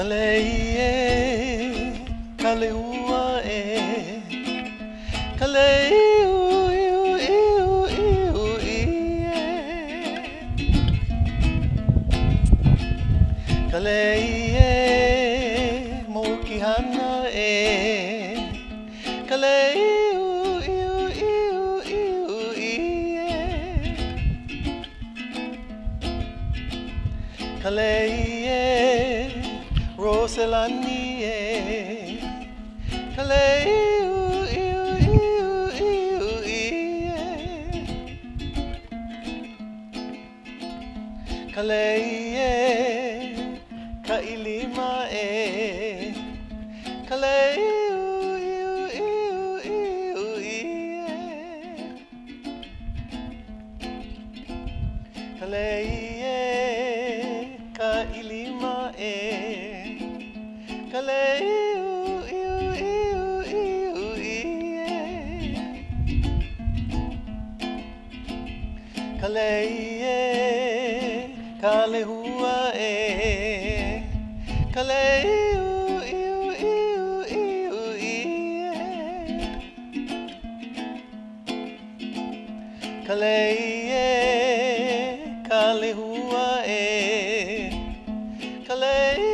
Lei E, Kalehua E, Lei E, Mokihana E, Lei E, Roselani E, Lei E, Kailima E, Lei E, Kailima E, Lei E, Kalehua E, Lei E, Kalehua E, Lei